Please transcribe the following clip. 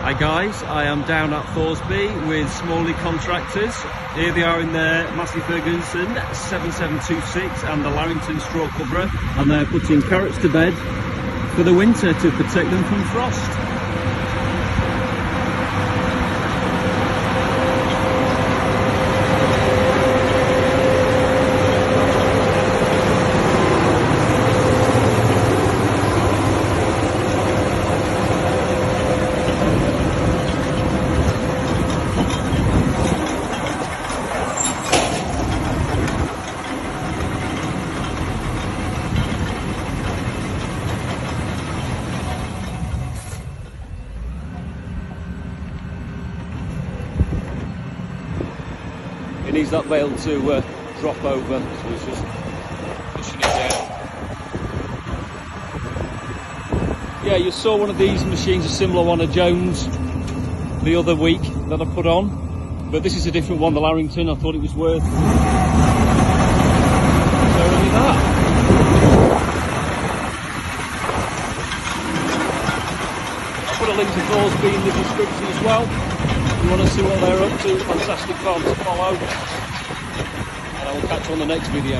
Hi guys, I am down at Thorsby with Smalley Contractors. Here they are in their Massey Ferguson 7726 and the Larrington straw coverer, and they're putting carrots to bed for the winter to protect them from frost. It needs that bale to drop over, so it's just pushing it down. Yeah, you saw one of these machines, a similar one of Jones, the other week that I put on, but this is a different one, the Larrington. I thought it was worth showing you that. I'll put a link to Thorsby in the description as well. If you want to see what they're up to, fantastic farm to follow. And I will catch you on the next video.